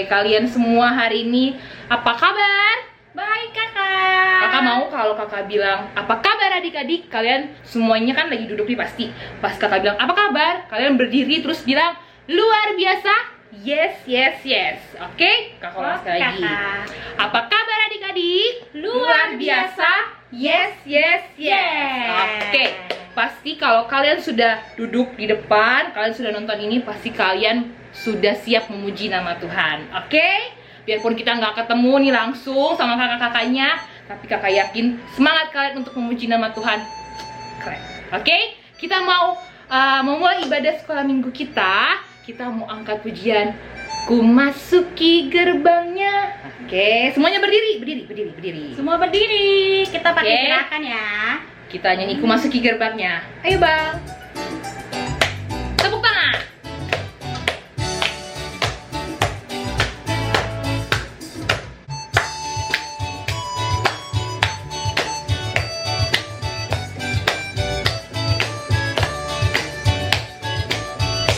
kalian semua hari ini apa kabar? Baik kakak. Kakak mau kalau kakak bilang apa kabar adik-adik, kalian semuanya kan lagi duduk nih pasti. Pas kakak bilang apa kabar, kalian berdiri terus bilang luar biasa. Yes, yes, yes. Oke, kakak ulang sekali lagi. Apa kabar adik-adik? Luar biasa. Yes, yes, yes. Oke, pasti kalau kalian sudah duduk di depan, kalian sudah nonton ini, pasti kalian sudah siap memuji nama Tuhan. Oke? Biarpun kita nggak ketemu nih langsung sama kakak-kakaknya, tapi kakak yakin semangat kalian untuk memuji nama Tuhan keren. Oke? Kita mau memulai ibadah sekolah minggu kita. Kita mau angkat pujian Ku masuki gerbangnya. Oke, semuanya berdiri. Semua berdiri. Kita pakai Oke. gerakan ya. Kita nyanyi Ku masuki gerbangnya. Ayo bang. Tepuk tangan.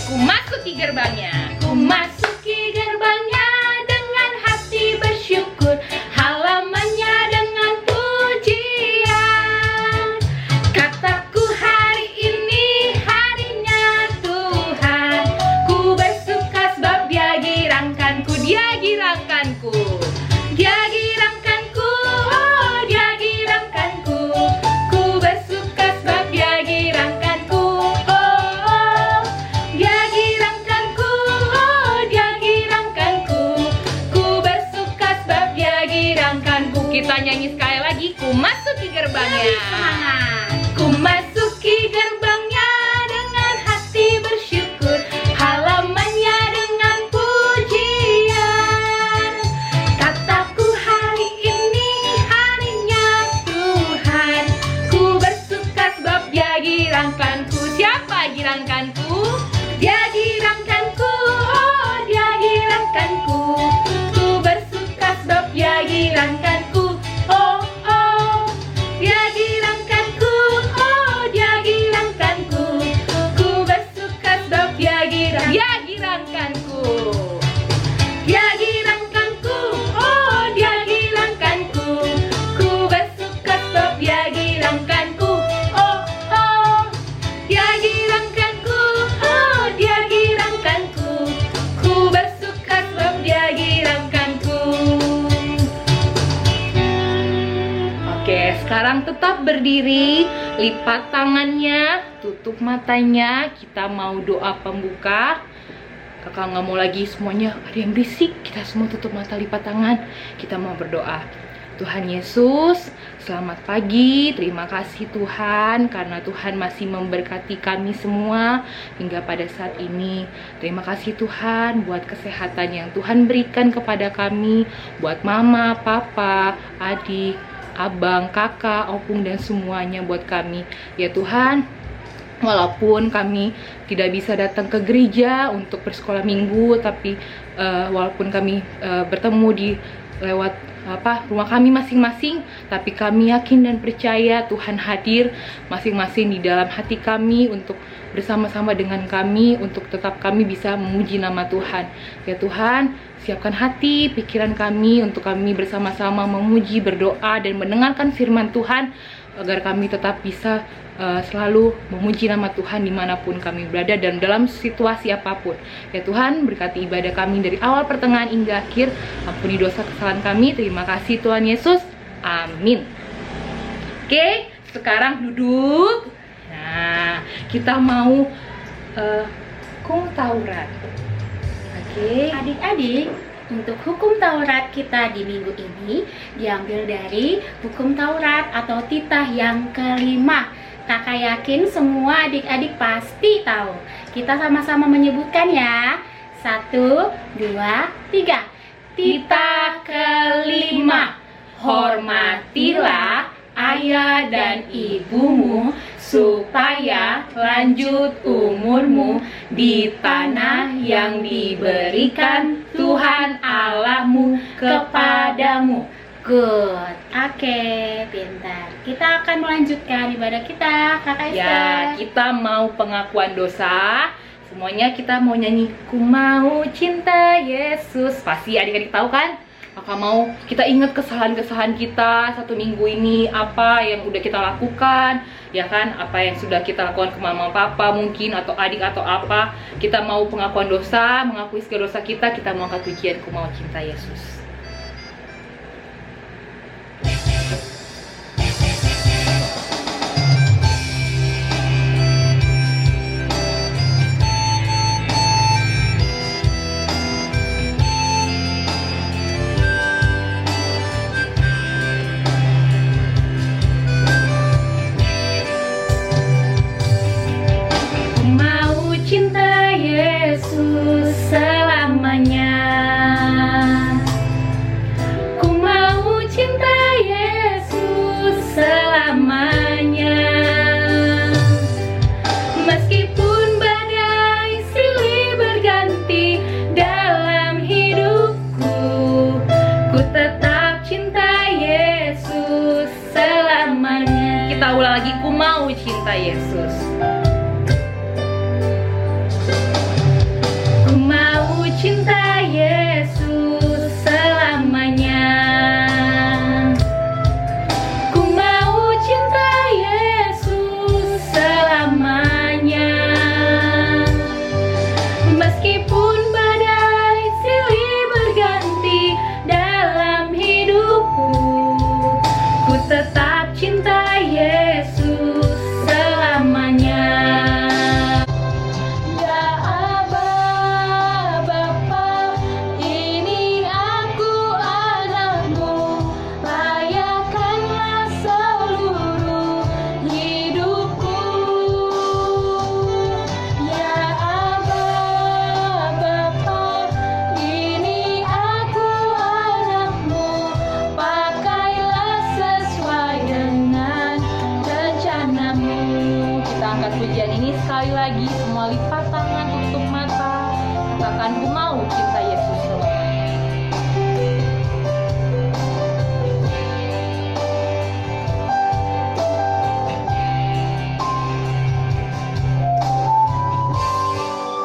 Ku masuki gerbangnya. Ku masuki gerbangnya dengan hati bersyukur, halamannya dengan pujian. Kataku hari ini harinya Tuhan. Ku bersuka sebab Dia girangkanku, Dia girangkanku. Dia girangkanku, oh Dia girangkanku. Ku bersuka sebab Dia girangkanku, oh Dia girangkanku, oh Dia girangkanku. Ku bersuka sebab Dia girangkanku. Kita nyanyi sekali lagi, ku masuki gerbangnya. Semangat. Ku masuki gerbangnya dengan hati bersyukur, halamannya dengan pujian. Kataku hari ini harinya Tuhan. Ku bersuka sebab Dia girangkanku. Siapa girangkanku? Dia girangkanku, oh Dia girangkanku. Ku bersuka sebab Dia girangkanku, oh oh. Dia girangkanku, oh Dia girangkanku. Ku bersuka sebab Dia girangkanku. Dia girangkanku, oh Dia girangkanku. Ku bersuka sebab Dia girangkanku, oh oh. Dia girangkanku, oh Dia girangkanku. Ku bersuka sebab Dia girangkanku. Oke, sekarang tetap berdiri, lipat tangannya, tutup matanya. Kita mau doa pembuka. Kakak nggak mau lagi semuanya ada yang berisik. Kita semua tutup mata, lipat tangan. Kita mau berdoa. Tuhan Yesus, selamat pagi. Terima kasih Tuhan karena Tuhan masih memberkati kami semua hingga pada saat ini. Terima kasih Tuhan buat kesehatan yang Tuhan berikan kepada kami, buat mama, papa, adik, abang, kakak, opung dan semuanya buat kami. Ya Tuhan, walaupun kami tidak bisa datang ke gereja untuk bersekolah minggu, tapi walaupun kami bertemu di lewat rumah kami masing-masing, tapi kami yakin dan percaya Tuhan hadir masing-masing di dalam hati kami untuk bersama-sama dengan kami, untuk tetap kami bisa memuji nama Tuhan. Ya Tuhan, siapkan hati, pikiran kami untuk kami bersama-sama memuji, berdoa dan mendengarkan firman Tuhan agar kami tetap bisa selalu memuji nama Tuhan dimanapun kami berada dan dalam situasi apapun. Ya Tuhan, berkati ibadah kami dari awal, pertengahan hingga akhir. Ampuni dosa kesalahan kami. Terima kasih Tuhan Yesus. Amin. Oke, sekarang duduk. Nah, kita mau hukum Taurat. Oke. Adik-adik, untuk hukum Taurat kita di minggu ini diambil dari hukum Taurat atau titah yang kelima. Kakak yakin semua adik-adik pasti tahu. Kita sama-sama menyebutkan ya. 1, 2, 3. Titah kelima. Hormatilah ayah dan ibumu supaya lanjut umurmu di tanah yang diberikan Tuhan Allahmu kepadamu. Good. Oke, pintar. Kita akan melanjutkan ibadah kita, Kakak Esther. Ya, kita mau pengakuan dosa. Semuanya kita mau nyanyi Ku mau cinta Yesus. Pasti adik-adik tahu kan? Kakak mau kita ingat kesalahan-kesalahan kita satu minggu ini, apa yang udah kita lakukan, ya kan? Apa yang sudah kita lakukan ke mama papa mungkin, atau adik atau apa. Kita mau pengakuan dosa, mengakui segala dosa kita mau angkat pujian Ku mau cinta Yesus. Cinta Yesus selamanya. Ku mau cinta Yesus selamanya. Meskipun badai silih berganti dalam hidupku, ku tetap cinta Yesus selamanya. Kita ulang lagi, ku mau cinta Yesus. Cinta Yesus selamanya. Ku mau cinta Yesus selamanya. Meskipun badai silih berganti dalam hidupku, ku tetap cinta Yesus selamanya. Pujian ini sekali lagi, semua lipat tangan, tutup mata, katakan ku mau cinta Yesus selamanya.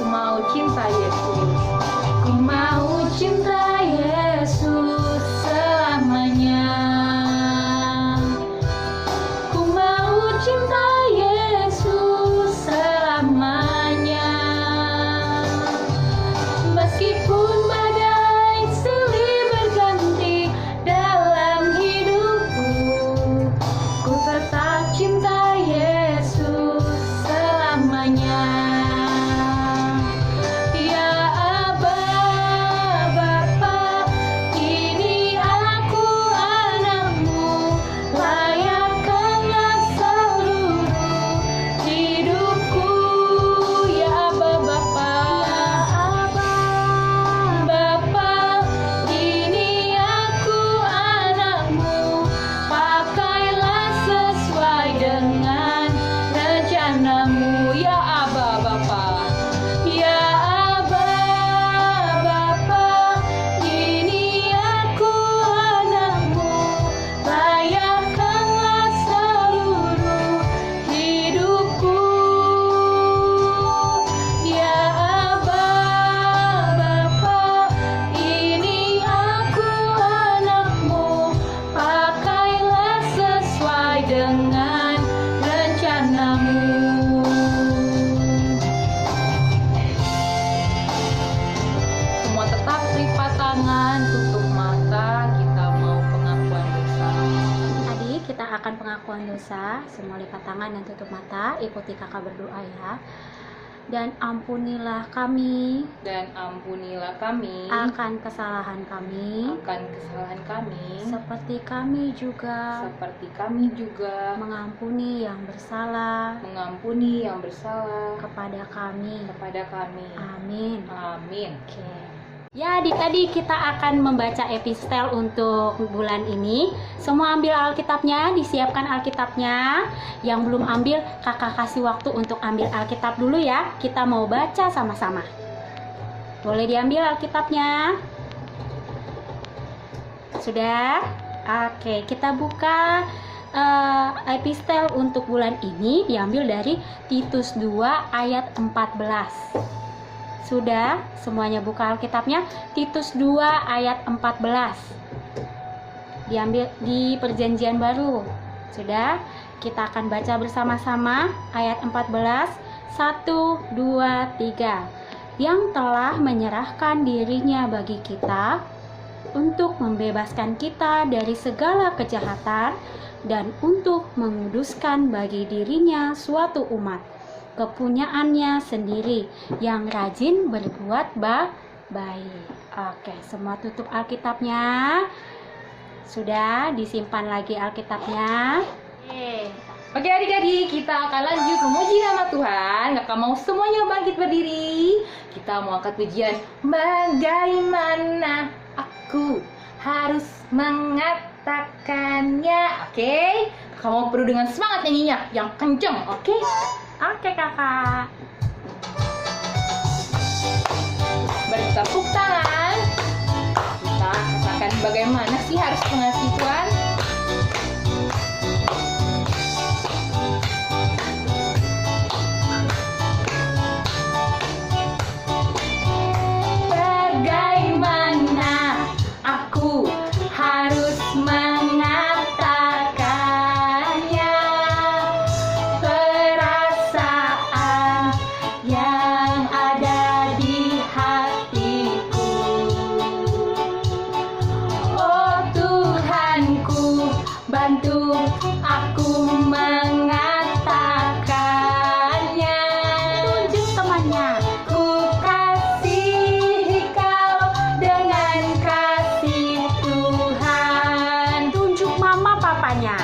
Ku mau cinta Yesus, ku mau cinta Yesus selamanya. Ku mau cinta meskipun badai silih berganti dalam hidupku, ku tetap cinta Yesus selamanya. Ya Aba, Bapa, ini aku anakmu, layakkanlah seluruh hidupku. Ya Aba, Bapa, dengan rencanamu. Semua tetap lipat tangan, tutup mata, kita mau pengakuan dosa. Adik, kita akan pengakuan dosa. Semua lipat tangan dan tutup mata, ikuti kakak berdoa ya. Dan ampunilah kami akan kesalahan kami seperti kami juga mengampuni yang bersalah kepada kami. Amin. Oke. Ya adik-adik, kita akan membaca epistel untuk bulan ini. Semua ambil Alkitabnya, disiapkan Alkitabnya. Yang belum ambil, kakak kasih waktu untuk ambil Alkitab dulu ya. Kita mau baca sama-sama. Boleh diambil Alkitabnya? Sudah? Oke, kita buka epistel untuk bulan ini diambil dari Titus 2 ayat 14. Sudah semuanya buka Alkitabnya? Titus 2 ayat 14. Diambil di Perjanjian Baru. Sudah? Kita akan baca bersama-sama ayat 14. 1, 2, 3. Yang telah menyerahkan dirinya bagi kita untuk membebaskan kita dari segala kejahatan dan untuk menguduskan bagi dirinya suatu umat kepunyaannya sendiri yang rajin berbuat baik. Oke, semua tutup Alkitabnya. Sudah disimpan lagi Alkitabnya. Oke adik-adik, kita akan lanjut memuji nama Tuhan. Kakak mau semuanya bangkit berdiri. Kita mau angkat pujian. Bagaimana aku harus mengatakannya. Oke, kamu perlu dengan semangat nyanyinya yang kenceng. Oke? Oke kakak. Bertepuk tangan. Kita katakan bagaimana sih harus mengasihi Tuhan. Bagaimana aku harus mengatakannya, perasaan yang ada di hatiku. Oh Tuhanku, bantu aku mengatakannya. Tunjuk temannya. Ku kasih kau dengan kasih Tuhan. Tunjuk mama papanya.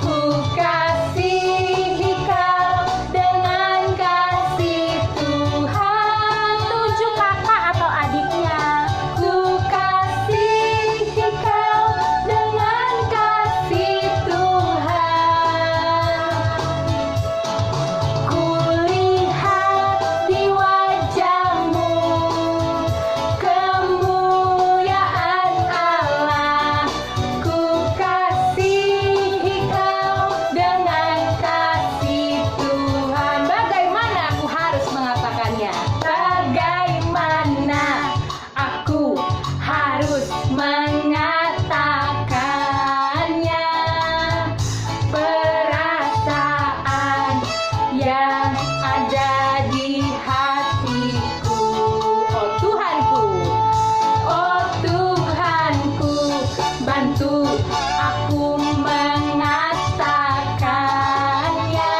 Ku kasih kau dengan kasih Tuhan. Tunjuk kakak atau adiknya. Ku kasih kau dengan kasih Tuhan. Ku lihat di wajahmu kemuliaan Allah. Ku kasih kau dengan kasih Tuhan. Bagaimana aku harus mengatakannya? Bagaimana aku harus mengatakannya? Perasaan yang ada di hatiku. Oh Tuhanku, oh Tuhanku, bantu aku mengatakannya.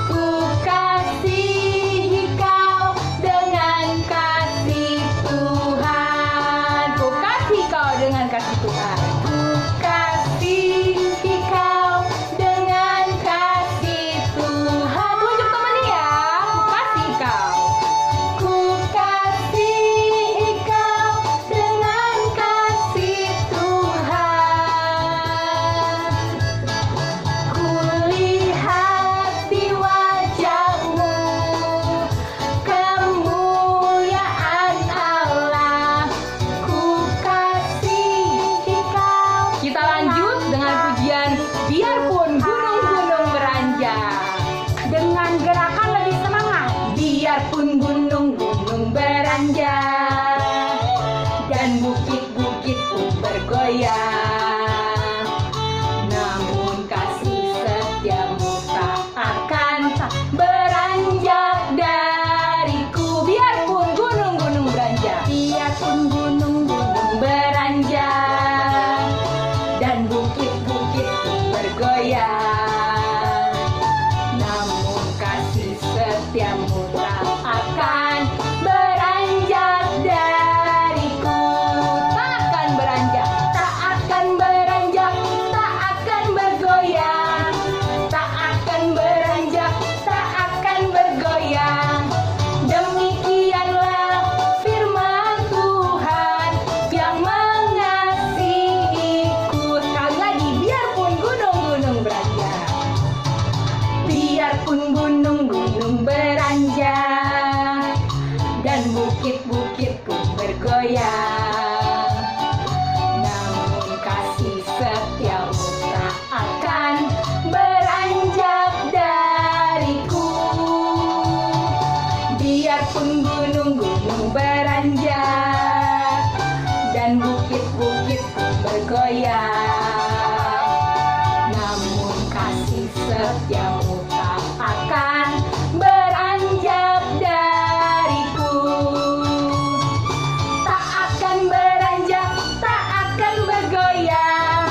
Ku kasih kau dengan kasih Tuhan. Ku kasih kau dengan kasih Tuhan. Ku kasih kau dengan kasih Tuhan. Tunjuk temannya ya. Ku kasih kau. Ku kasih kau dengan kasih Tuhan. Ku lihat di wajahmu kemuliaan Allah. Ku kasih kau. Kita lanjut dengan pujian biarpun gunung-gunung beranjak. Dengan gerakan lebih semangat. Biarpun gunung-gunung beranjak dan bukit-bukit pun bergoyang, namun kasih setiamu tak akan beranjak dariku. Biarpun gunung-gunung beranjak, biarpun gunung-gunung beranjak dan bukit-bukit pun bergoyang, namun kasih setiamu tak akan beranjak dariku. Tak akan beranjak, tak akan beranjak, tak akan bergoyang, tak akan beranjak, tak akan bergoyang. Demikianlah firman Tuhan yang mengasihiku. Sekali lagi, biarpun gunung-gunung beranjak, biarpun gunung-gunung beranjak dan bukit-bukit pun bergoyang, namun kasih setiamu pun gunung-gunung beranjak dan bukit-bukit pun bergoyang. Namun kasih setiamu tak akan beranjak dariku. Tak akan beranjak, tak akan bergoyang.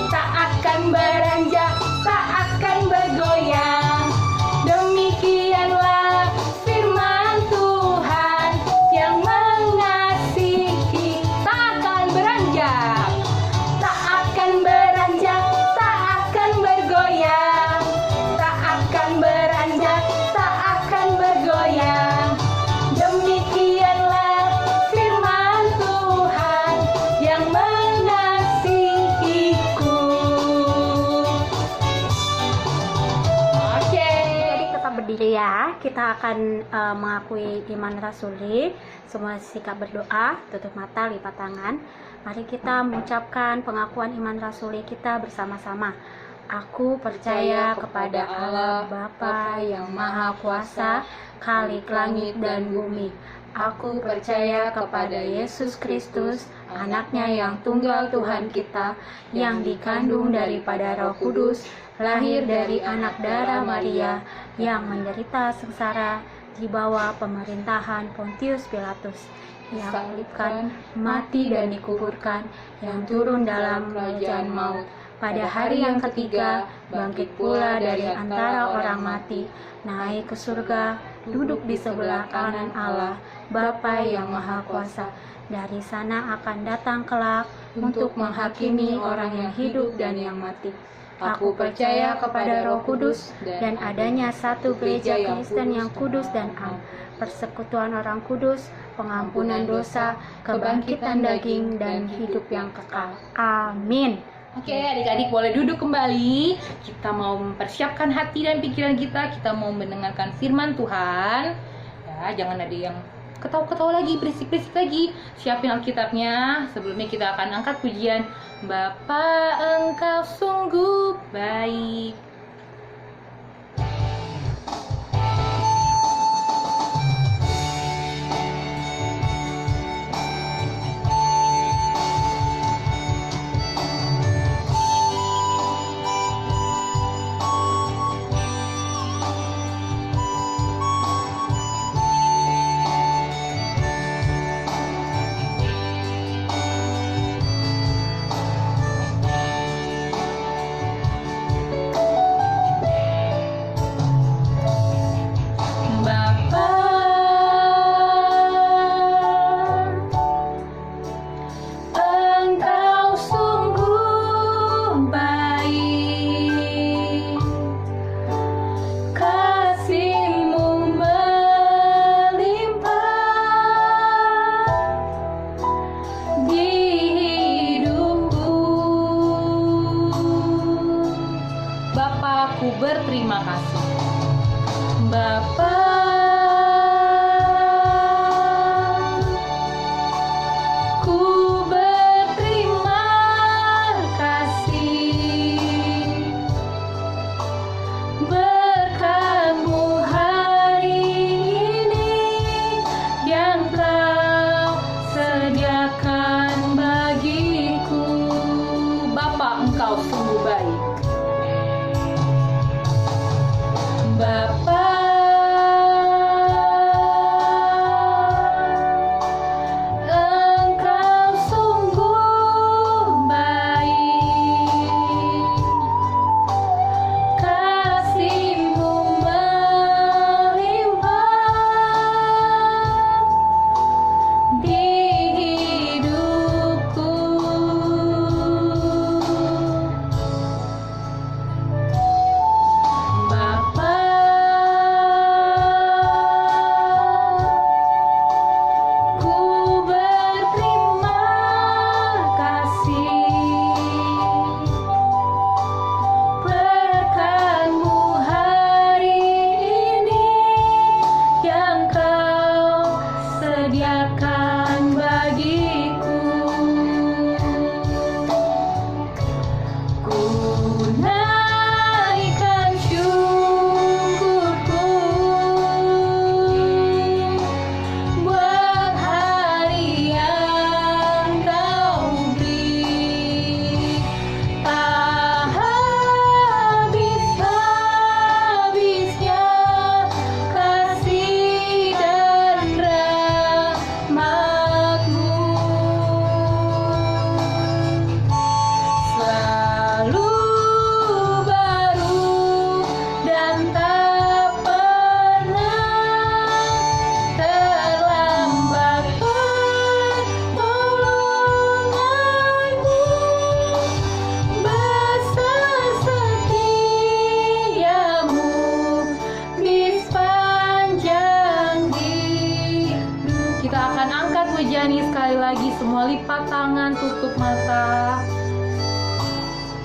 Tak akan beranjak, tak akan bergoyang. Demikianlah firman Tuhan yang mengasihi. Tak akan beranjak, tak akan beranjak, tak akan bergoyang. Tak akan beranjak, tak akan bergoyang. Demikianlah firman Tuhan yang mengasihiku. Oke. Jadi tetap berdiri ya. Kita akan mengakui iman rasuli. Semua sikap berdoa, tutup mata, lipat tangan. Mari kita mengucapkan pengakuan iman rasuli kita bersama-sama. Aku percaya kepada Allah Bapa yang Maha Kuasa, Khalik langit dan bumi. Aku percaya kepada Yesus Kristus, anaknya yang tunggal Tuhan kita, yang dikandung daripada Roh Kudus, lahir dari anak darah Maria, yang menderita sengsara di bawah pemerintahan Pontius Pilatus, yang disalibkan, mati dan dikuburkan, yang turun dalam kerajaan maut. Pada hari yang ketiga, bangkit pula dari antara orang mati, naik ke surga, duduk di sebelah kanan Allah, Bapa yang Maha Kuasa. Dari sana akan datang kelak untuk menghakimi orang yang hidup dan yang mati. Aku percaya kepada Roh Kudus dan adanya satu gereja Kristen yang kudus dan am, persekutuan orang kudus, pengampunan dosa, kebangkitan daging, dan hidup yang kekal. Amin. Oke, adik-adik boleh duduk kembali. Kita mau mempersiapkan hati dan pikiran kita. Kita mau mendengarkan firman Tuhan. Ya, jangan ada yang ketawa-ketawa lagi, berisik-berisik lagi. Siapin Alkitabnya. Sebelumnya kita akan angkat pujian. Bapa, Engkau sungguh baik. Kita akan angkat wejani sekali lagi, semua lipat tangan, tutup mata.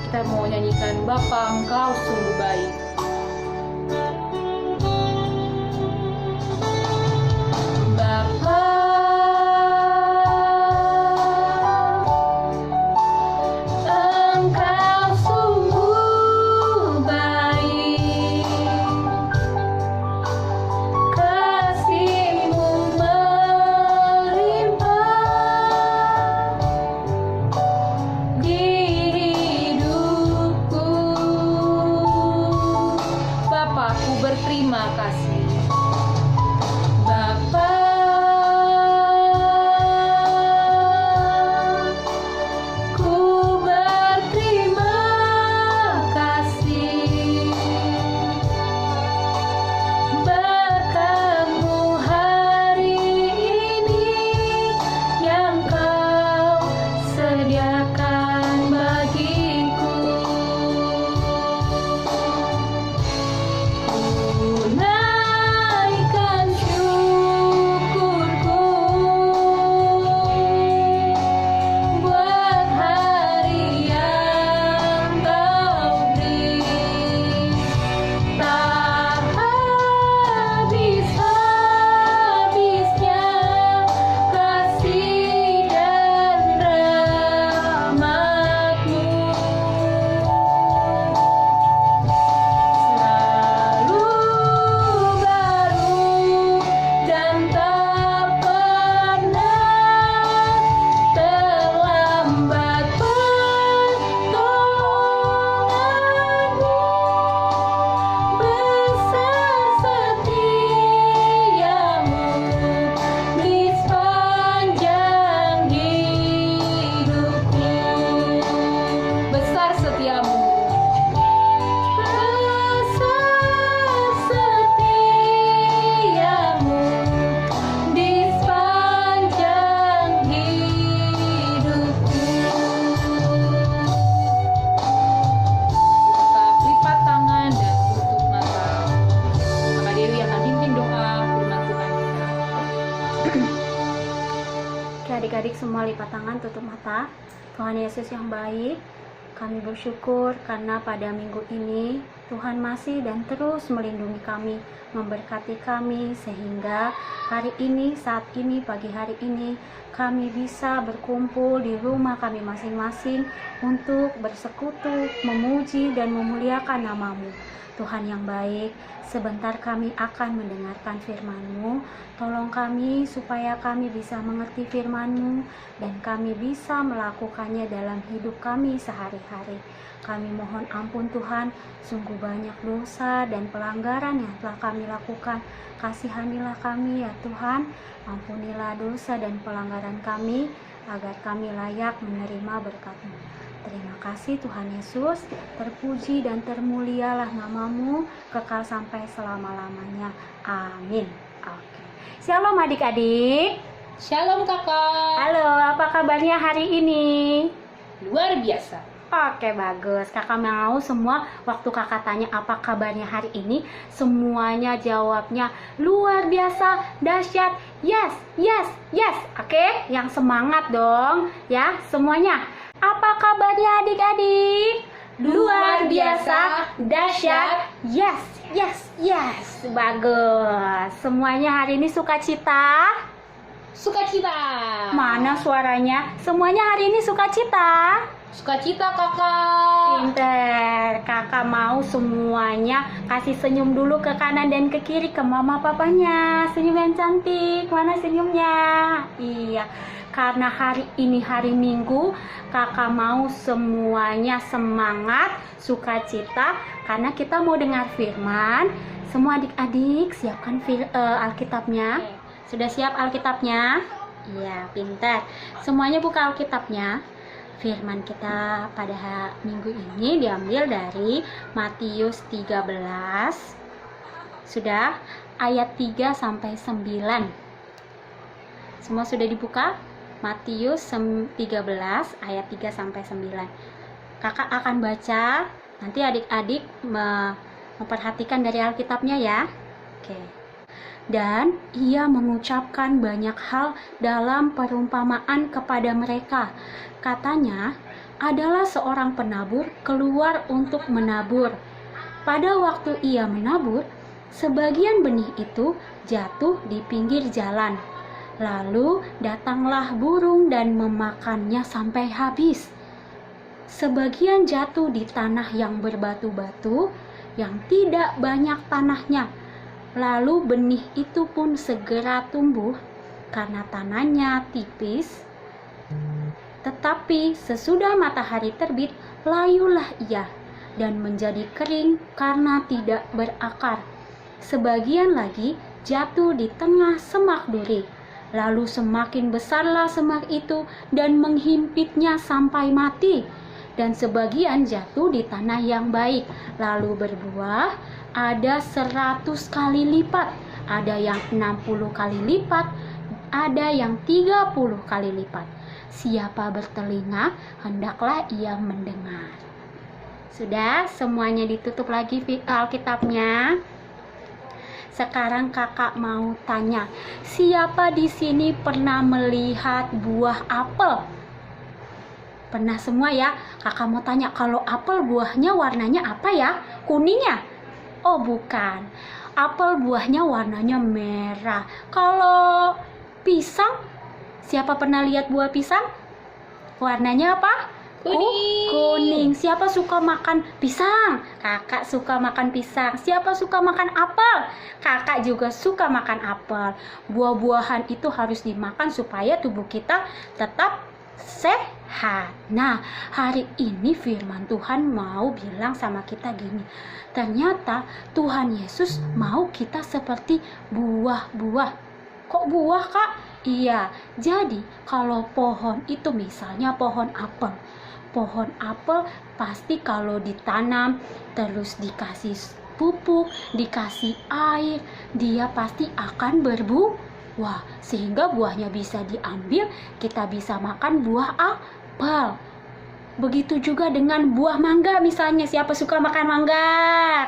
Kita mau nyanyikan Bapa Engkau sungguh baik. Bapa, Engkau sungguh baik, kasih-Mu melimpah di hidupku. Bapa, ku berterima kasih. Bapa, ku berterima kasih. Berkat-Mu hari ini yang Kau sediakan bagiku. Ku naikkan syukurku buat hari yang Kau beri. Tak habis-habisnya kasih dan rahmat-Mu, selalu baru dan tak pernah terlambat pertolongan-Mu. Besar setiamu di sepanjang hidupku. Besar setiamu. Besar setiamu di sepanjang hidupku. Tetap lipat tangan dan tutup mata. Kakak Dewi akan pimpin doa firman Tuhan kita. Oke, adik-adik semua lipat tangan, tutup mata. Tuhan Yesus yang baik, kami bersyukur karena pada minggu ini Tuhan masih dan terus melindungi kami, memberkati kami, sehingga hari ini, saat ini, pagi hari ini kami bisa berkumpul di rumah kami masing-masing untuk bersekutu, memuji dan memuliakan nama-Mu. Tuhan yang baik, sebentar kami akan mendengarkan firman-Mu. Tolong kami supaya kami bisa mengerti firman-Mu dan kami bisa melakukannya dalam hidup kami sehari-hari. Kami mohon ampun Tuhan, sungguh banyak dosa dan pelanggaran yang telah kami lakukan. Kasihanilah kami ya Tuhan, ampunilah dosa dan pelanggaran kami agar kami layak menerima berkat-Mu. Terima kasih Tuhan Yesus, terpuji dan termulialah nama-Mu kekal sampai selama-lamanya. Amin. Oke. Shalom adik-adik. Shalom kakak. Halo, apa kabarnya hari ini? Luar biasa. Oke, bagus. Kakak mau semua waktu kakak tanya apa kabarnya hari ini, semuanya jawabnya luar biasa, dahsyat, yes, yes, yes. Oke, yang semangat dong ya semuanya. Apa kabarnya adik-adik? Luar biasa, dahsyat, yes, yes, yes. Bagus. Semuanya hari ini sukacita? Sukacita. Mana suaranya? Semuanya hari ini sukacita? Sukacita kakak. Pinter. Kakak mau semuanya kasih senyum dulu ke kanan dan ke kiri, ke mama papanya. Senyum yang cantik. Mana senyumnya? Iya. Karena hari ini hari Minggu, kakak mau semuanya semangat, sukacita, karena kita mau dengar firman. Semua adik-adik siapkan Alkitabnya. Sudah siap Alkitabnya? Iya, pintar. Semuanya buka Alkitabnya. Firman kita pada minggu ini diambil dari Matius 13. Sudah, ayat 3 sampai 9. Semua sudah dibuka? Matius 13 ayat 3 sampai 9. Kakak akan baca, nanti adik-adik memperhatikan dari Alkitabnya ya. Oke. Dan ia mengucapkan banyak hal dalam perumpamaan kepada mereka. Katanya, adalah seorang penabur keluar untuk menabur. Pada waktu ia menabur, sebagian benih itu jatuh di pinggir jalan. Lalu datanglah burung dan memakannya sampai habis. Sebagian jatuh di tanah yang berbatu-batu, yang tidak banyak tanahnya. Lalu benih itu pun segera tumbuh karena tanahnya tipis. Tetapi sesudah matahari terbit, layulah ia dan menjadi kering karena tidak berakar. Sebagian lagi jatuh di tengah semak duri. Lalu semakin besarlah semak itu dan menghimpitnya sampai mati. Dan sebagian jatuh di tanah yang baik, lalu berbuah, ada 100 kali lipat, ada yang 60 kali lipat, ada yang 30 kali lipat. Siapa bertelinga, hendaklah ia mendengar. Sudah, semuanya ditutup lagi Alkitabnya. Sekarang kakak mau tanya, siapa di sini pernah melihat buah apel? Pernah semua ya? Kakak mau tanya, kalau apel buahnya warnanya apa ya? Kuning ya? Oh bukan, apel buahnya warnanya merah. Kalau pisang, siapa pernah lihat buah pisang? Warnanya apa? Kuning. Oh, kuning. Siapa suka makan pisang? Kakak suka makan pisang. Siapa suka makan apel? Kakak juga suka makan apel. Buah-buahan itu harus dimakan supaya tubuh kita tetap sehat. Nah, hari ini firman Tuhan mau bilang sama kita gini. Ternyata Tuhan Yesus mau kita seperti buah-buah. Kok buah, Kak? Iya, jadi kalau pohon itu misalnya pohon apel. Pohon apel pasti kalau ditanam terus dikasih pupuk, dikasih air, dia pasti akan berbuah. Sehingga buahnya bisa diambil, kita bisa makan buah apel. Begitu juga dengan buah mangga misalnya. Siapa suka makan mangga?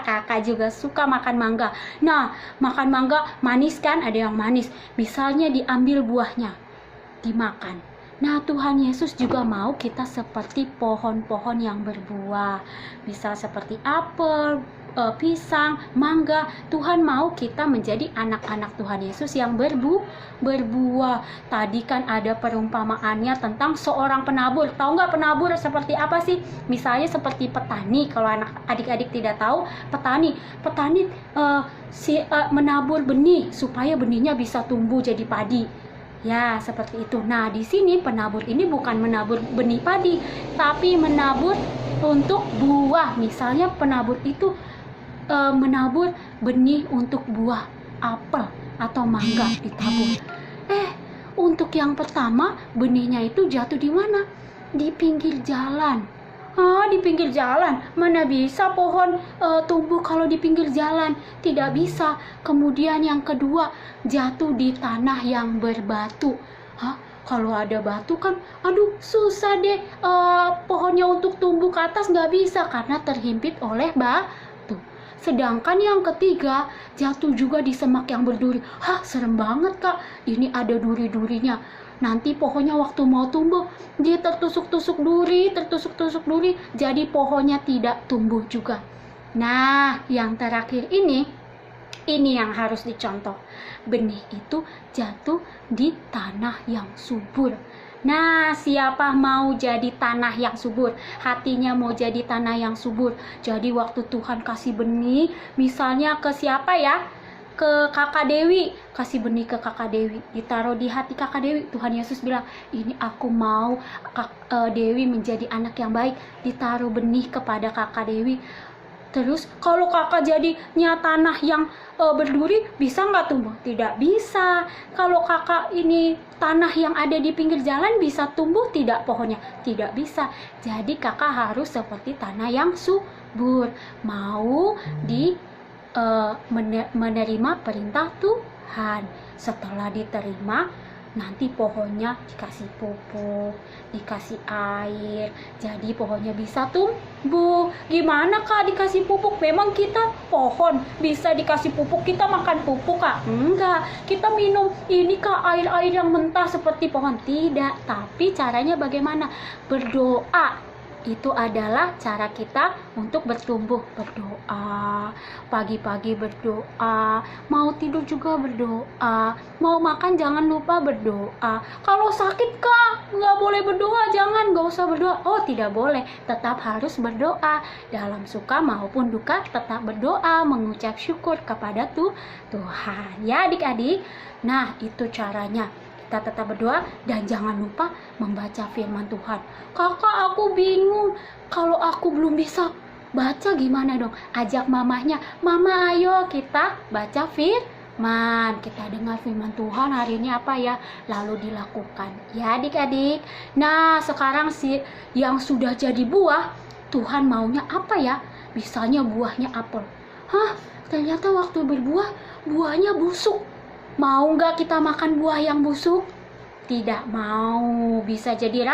Kakak juga suka makan mangga. Nah, makan mangga manis kan? Ada yang manis. Misalnya diambil buahnya, dimakan. Nah, Tuhan Yesus juga mau kita seperti pohon-pohon yang berbuah. Bisa seperti apel, pisang, mangga. Tuhan mau kita menjadi anak-anak Tuhan Yesus yang berbuah. Tadi kan ada perumpamaannya tentang seorang penabur. Tahu nggak penabur seperti apa sih? Misalnya seperti petani. Kalau adik-adik tidak tahu, petani menabur benih supaya benihnya bisa tumbuh jadi padi. Ya, seperti itu. Nah, di sini penabur ini bukan menabur benih padi, tapi menabur untuk buah. Misalnya penabur itu menabur benih untuk buah apel atau mangga ditabur. Untuk yang pertama, benihnya itu jatuh di mana? Di pinggir jalan. Di pinggir jalan, mana bisa pohon tumbuh kalau di pinggir jalan? Tidak bisa. Kemudian yang kedua, jatuh di tanah yang berbatu. Kalau ada batu kan, aduh susah deh pohonnya untuk tumbuh ke atas, nggak bisa karena terhimpit oleh batu. Sedangkan yang ketiga, jatuh juga di semak yang berduri. Serem banget Kak, ini ada duri-durinya. Nanti pohonnya waktu mau tumbuh, dia tertusuk-tusuk duri, jadi pohonnya tidak tumbuh juga. Nah, yang terakhir ini yang harus dicontoh. Benih itu jatuh di tanah yang subur. Nah, siapa mau jadi tanah yang subur? Hatinya mau jadi tanah yang subur. Jadi waktu Tuhan kasih benih, misalnya ke siapa ya? Ke kakak Dewi, kasih benih ke kakak Dewi, ditaruh di hati kakak Dewi. Tuhan Yesus bilang, ini aku mau Dewi menjadi anak yang baik. Ditaruh benih kepada kakak Dewi. Terus kalau kakak jadinya tanah yang berduri, bisa nggak tumbuh? Tidak bisa. Kalau kakak ini tanah yang ada di pinggir jalan, bisa tumbuh tidak pohonnya? Tidak bisa. Jadi kakak harus seperti tanah yang subur, mau menerima perintah Tuhan. Setelah diterima, nanti pohonnya dikasih pupuk, dikasih air, jadi pohonnya bisa tumbuh. Gimana Kak dikasih pupuk? Memang kita pohon bisa dikasih pupuk, kita makan pupuk Kak? Enggak, kita minum ini Kak, air-air yang mentah seperti pohon. Tidak, tapi caranya bagaimana? Berdoa. Itu adalah cara kita untuk bertumbuh. Berdoa, pagi-pagi berdoa, mau tidur juga berdoa, mau makan jangan lupa berdoa. Kalau sakit Kak, nggak boleh berdoa, jangan, nggak usah berdoa. Oh tidak boleh, tetap harus berdoa. Dalam suka maupun duka tetap berdoa, mengucap syukur kepada Tuhan. Ya adik-adik, nah itu caranya. Kita tetap berdoa dan jangan lupa membaca firman Tuhan. Kakak aku bingung, kalau aku belum bisa baca gimana dong? Ajak mamahnya, mama ayo kita baca firman, kita dengar firman Tuhan hari ini apa ya, lalu dilakukan ya adik-adik. Nah sekarang sih yang sudah jadi buah, Tuhan maunya apa ya? Misalnya buahnya apel. Hah, ternyata waktu berbuah buahnya busuk. Mau nggak kita makan buah yang busuk? Tidak mau, bisa jadi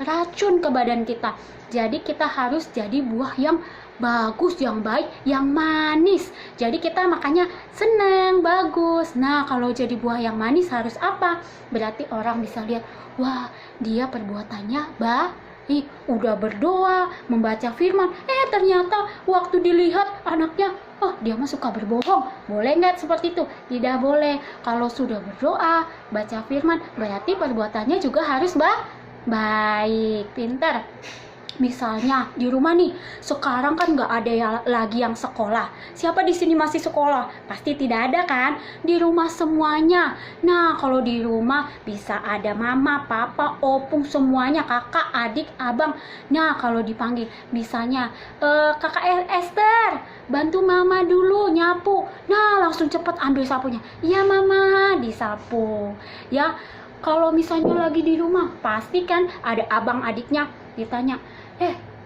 racun ke badan kita. Jadi kita harus jadi buah yang bagus, yang baik, yang manis. Jadi kita makannya senang, bagus. Nah kalau jadi buah yang manis harus apa? Berarti orang bisa lihat, wah dia perbuatannya baik, udah berdoa, membaca firman. Ternyata waktu dilihat anaknya, oh dia mah suka berbohong. Boleh nggak seperti itu? Tidak boleh. Kalau sudah berdoa, baca firman, berarti perbuatannya juga harus baik, pintar. Misalnya di rumah nih, sekarang kan nggak ada lagi yang sekolah. Siapa di sini masih sekolah? Pasti tidak ada kan? Di rumah semuanya. Nah, kalau di rumah bisa ada mama, papa, opung semuanya, kakak, adik, abang. Nah, kalau dipanggil, misalnya kakak Esther, bantu mama dulu nyapu. Nah, langsung cepet ambil sapunya. Iya mama, disapu. Ya, kalau misalnya lagi di rumah, pasti kan ada abang adiknya ditanya,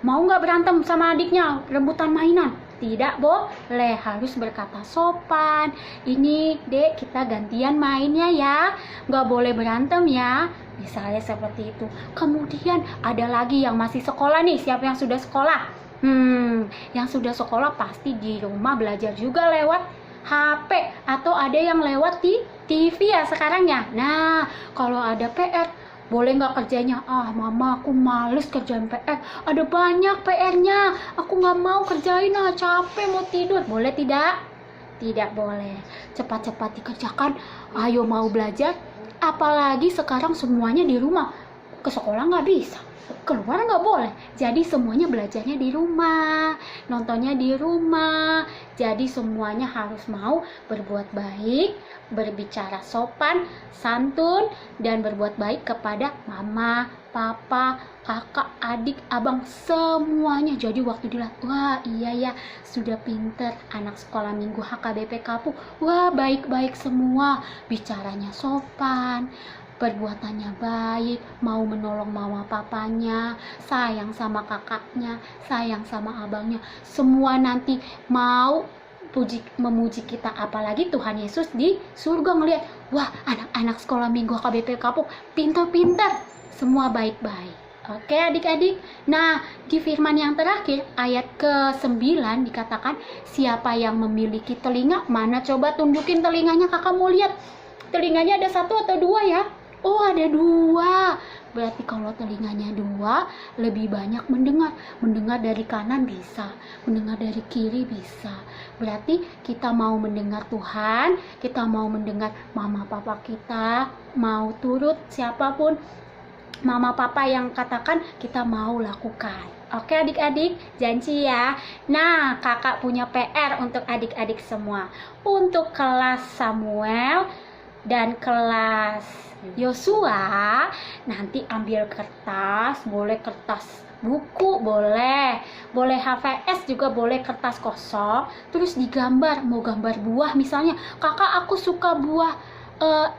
mau nggak berantem sama adiknya rebutan mainan? Tidak boleh, harus berkata sopan. Ini dek, kita gantian mainnya ya, nggak boleh berantem ya, misalnya seperti itu. Kemudian ada lagi yang masih sekolah nih. Siapa yang sudah sekolah? Yang sudah sekolah pasti di rumah belajar juga lewat HP, atau ada yang lewat di TV ya sekarang ya. Nah kalau ada PR, boleh nggak kerjanya? Mama aku males kerjain PR, ada banyak PR-nya, aku nggak mau kerjain, capek mau tidur. Boleh tidak? Tidak boleh. Cepat-cepat dikerjakan. Ayo mau belajar. Apalagi sekarang semuanya di rumah, ke sekolah nggak bisa, keluar nggak boleh. Jadi semuanya belajarnya di rumah, nontonnya di rumah. Jadi semuanya harus mau berbuat baik, berbicara sopan, santun, dan berbuat baik kepada mama, papa, kakak, adik, abang, semuanya. Jadi waktu dilihat, wah iya ya, sudah pinter anak sekolah minggu HKBP Kapuk. Wah baik-baik semua, bicaranya sopan, perbuatannya baik, mau menolong mama papanya, sayang sama kakaknya, sayang sama abangnya, semua nanti mau memuji kita. Apalagi Tuhan Yesus di surga ngelihat, wah anak-anak sekolah minggu KBP Kapuk pintar-pintar, semua baik-baik. Oke adik-adik, nah di firman yang terakhir ayat ke-9 dikatakan, siapa yang memiliki telinga, mana coba tunjukin telinganya, kakak mau lihat. Telinganya ada 1 atau 2 ya? Oh ada 2. Berarti kalau telinganya 2, lebih banyak mendengar. Mendengar dari kanan bisa, mendengar dari kiri bisa. Berarti kita mau mendengar Tuhan, kita mau mendengar mama papa kita, mau turut siapapun mama papa yang katakan, kita mau lakukan. Oke adik-adik, janji ya. Nah kakak punya PR untuk adik-adik semua. Untuk kelas Samuel dan kelas Yosua, nanti ambil kertas, boleh kertas buku, boleh HVS juga, boleh kertas kosong, terus digambar, mau gambar buah misalnya, kakak aku suka buah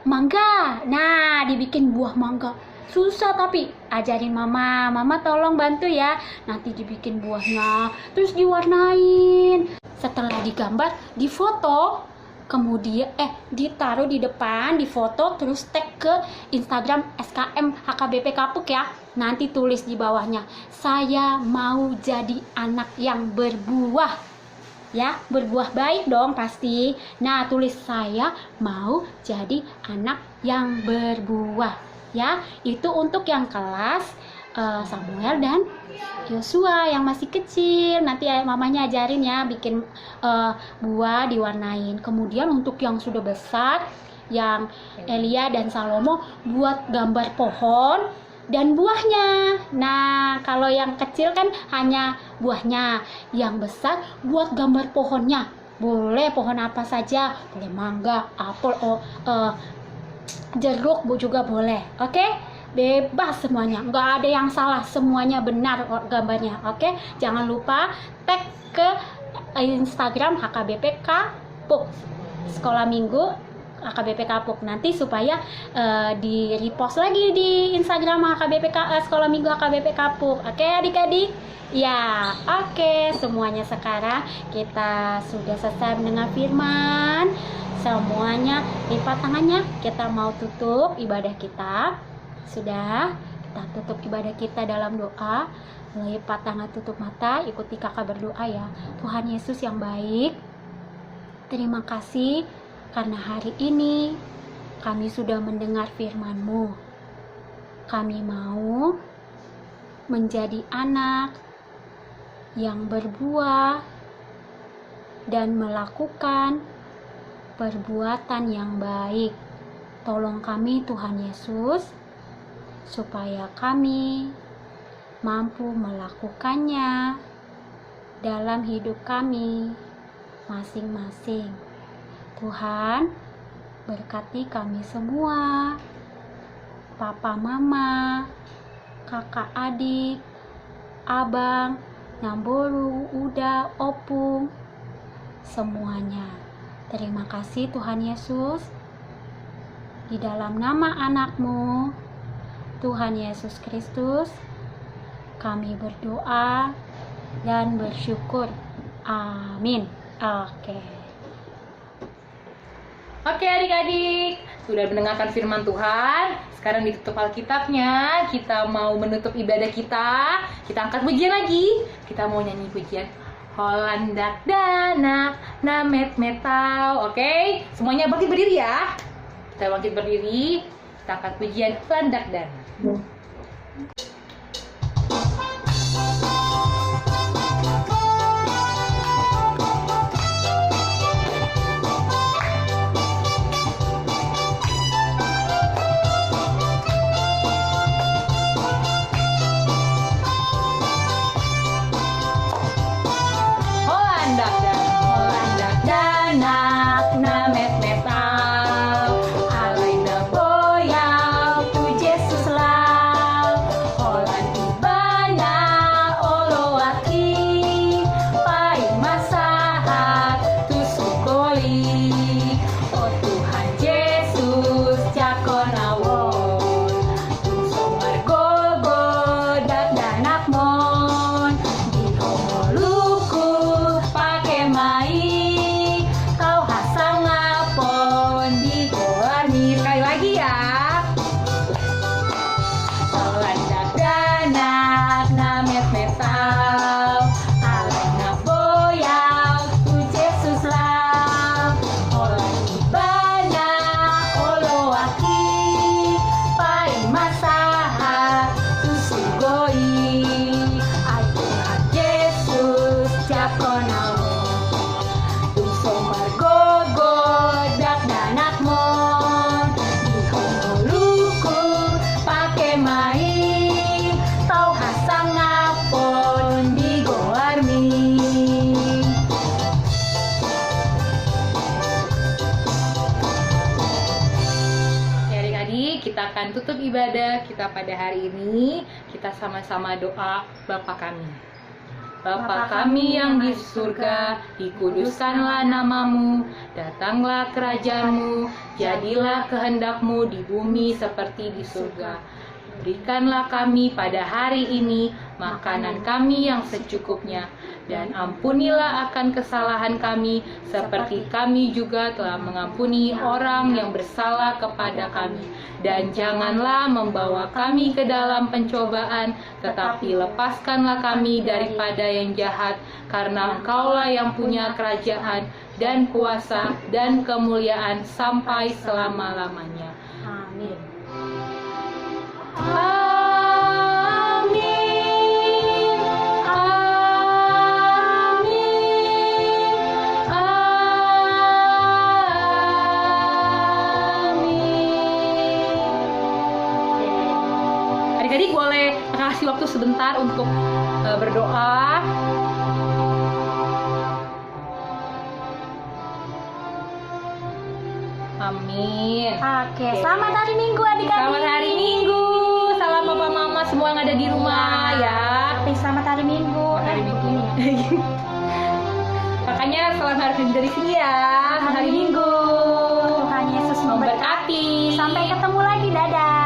mangga, nah dibikin buah mangga. Susah tapi ajarin mama tolong bantu ya, nanti dibikin buahnya, terus diwarnain. Setelah digambar, difoto, kemudian ditaruh di depan, difoto, terus tag ke Instagram SKM HKBP Kapuk ya. Nanti tulis di bawahnya, saya mau jadi anak yang berbuah. Ya, berbuah baik dong pasti. Nah, tulis saya mau jadi anak yang berbuah. Ya, itu untuk yang kelas Samuel dan Yosua yang masih kecil. Nanti mamanya ajarin ya bikin buah diwarnain. Kemudian untuk yang sudah besar, yang Elia dan Salomo, buat gambar pohon dan buahnya. Nah, kalau yang kecil kan hanya buahnya, yang besar buat gambar pohonnya. Boleh pohon apa saja, boleh mangga, apel, jeruk juga boleh. Oke? Bebas semuanya, nggak ada yang salah, semuanya benar gambarnya. Oke, jangan lupa tag ke Instagram HKBP Kapuk, Sekolah Minggu HKBP Kapuk, nanti supaya di repost lagi di Instagram HKBP Sekolah Minggu HKBP Kapuk. Oke adik-adik? Ya, oke, semuanya sekarang kita sudah selesai mendengar firman. Semuanya lipat tangannya, kita mau tutup ibadah kita. Sudah, kita tutup ibadah kita dalam doa. Lipat tangan, tutup mata, ikuti kakak berdoa ya. Tuhan Yesus yang baik, terima kasih karena hari ini kami sudah mendengar firman-Mu. Kami mau menjadi anak yang berbuah dan melakukan perbuatan yang baik. Tolong kami Tuhan Yesus, supaya kami mampu melakukannya dalam hidup kami masing-masing. Tuhan, berkati kami semua, papa mama, kakak adik, abang, Namboru, Uda, Opung, semuanya. Terima kasih Tuhan Yesus. Di dalam nama anak-Mu, Tuhan Yesus Kristus, kami berdoa dan bersyukur. Amin. Oke adik-adik, sudah mendengarkan firman Tuhan. Sekarang ditutup Alkitabnya. Kita mau menutup ibadah kita. Kita angkat pujian lagi. Kita mau nyanyi pujian Holandak Danak Namet Metau. Oke, semuanya bangkit berdiri ya. Kita bangkit berdiri. Kita angkat pujian Holandak Danak. Holandak Danak Namet Metau, Alaina Boyau tu Jesus lau, Holan Ibana Oloaki, Pai Masahat tu Sukoli, oh Tuhan Yesus Jakonawon, tu Somar Gogo Dak Danak Mon, di Homoluku pakai mai, kau hasang ngapon di goani. Sekali lagi ya. Holandak Danak Namet Metau, Alaina Boyau tu Jesus lau, Holan Ibana Oloaki, Pai Masahat tu Sugoi, ai Tuhan Yesus Jakonawon, tu Somar Gogo Dak Danak Mon, di Homoluku pakai mai, tau hasang ngapon di goarmi. Ya adik-adik, kita akan tutup ibadah kita pada hari ini. Kita sama-sama doa Bapa kami. Bapa kami yang di surga, dikuduskanlah namamu, datanglah kerajaanmu, jadilah kehendakmu di bumi seperti di surga. Berikanlah kami pada hari ini makanan kami yang secukupnya, dan ampunilah akan kesalahan kami, seperti kami juga telah mengampuni orang yang bersalah kepada kami. Dan janganlah membawa kami ke dalam pencobaan, tetapi lepaskanlah kami daripada yang jahat, karena Engkaulah yang punya kerajaan dan kuasa dan kemuliaan sampai selama-lamanya. Amin. Amin. Amin. Amin. Adik-adik boleh kasih waktu sebentar untuk berdoa. Amin. Oke, selamat hari Minggu adik-adik. Selamat hari Minggu. Salam papa mama semua yang ada di rumah ya. Tapi selamat hari Minggu. Hari Minggu. Ini ya. Makanya selamat hari Minggu dari sini ya. Hari Minggu. Tuhan Yesus memberkati. Memberkati. Sampai ketemu lagi, dadah.